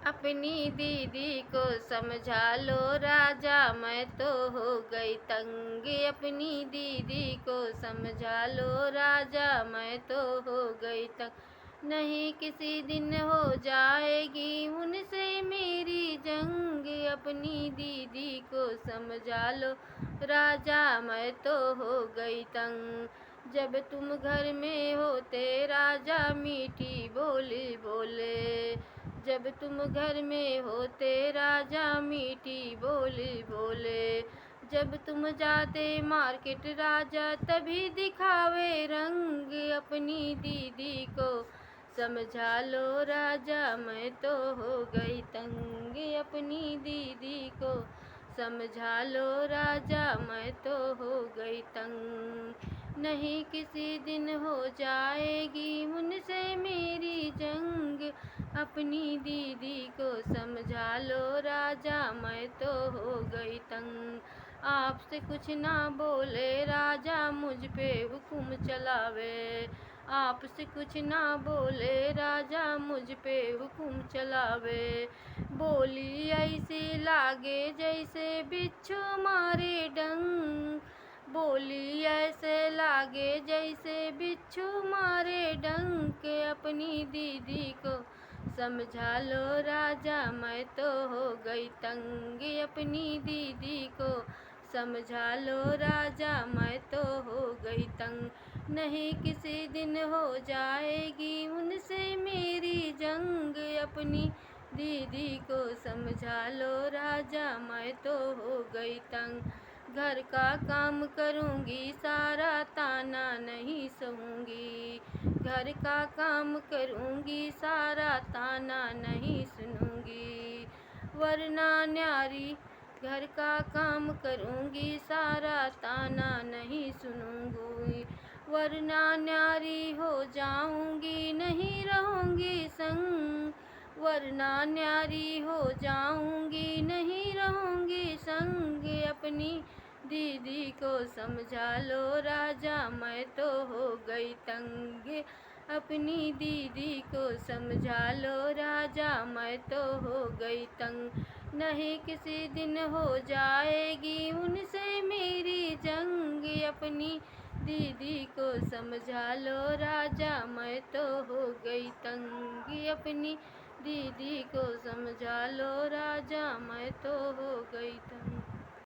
अपनी दीदी को समझा लो राजा, मैं तो हो गई तंग। अपनी दीदी को समझा लो राजा, मैं तो हो गई तंग। नहीं किसी दिन हो जाएगी उनसे मेरी जंग। अपनी दीदी को समझा लो राजा, मैं तो हो गई तंग। जब तुम घर में होते राजा मीठी बोली बोले। जब तुम घर में होते राजा मीठी बोली बोले। जब तुम जाते मार्केट राजा तभी दिखावे रंग। अपनी दीदी को समझा लो राजा, मैं तो हो गई तंग। अपनी दीदी को समझा लो राजा, मैं तो हो गई तंग। नहीं किसी दिन हो जाएगी उनसे मेरी जंग। अपनी दीदी को समझा लो राजा, मैं तो हो गई तंग। आपसे कुछ ना बोले राजा, मुझ पे हुक्म चलावे। आपसे कुछ ना बोले राजा, मुझ पे हुक्म चलावे। बोली ऐसी लागे जैसे बिच्छू मारे डंग। बोली ऐसे लागे जैसे बिच्छू मारे डंक। अपनी दीदी को समझा लो राजा, मैं तो हो गई तंग। अपनी दीदी को समझा लो राजा, मैं तो हो गई तंग। नहीं किसी दिन हो जाएगी उनसे मेरी जंग। अपनी दीदी को समझा लो राजा, मैं तो हो गई तंग। घर का काम करूँगी सारा, ताना नहीं सहूँगी। घर का काम करूँगी सारा, ताना नहीं सुनूँगी। वरना न्यारी घर का काम करूँगी सारा, ताना नहीं सुनूँगी। वरना न्यारी हो जाऊँगी, नहीं रहूँगी संग। वरना न्यारी हो जाऊँगी, नहीं रहूँगी संग। अपनी दीदी को समझा लो राजा, मैं तो हो गई तंग। अपनी दीदी को समझा लो राजा, मैं तो हो गई तंग। नहीं किसी दिन हो जाएगी उनसे मेरी जंग। अपनी दीदी को समझा लो राजा, मैं तो हो गई तंग। अपनी दीदी को समझा लो राजा, मैं तो हो गई तंग।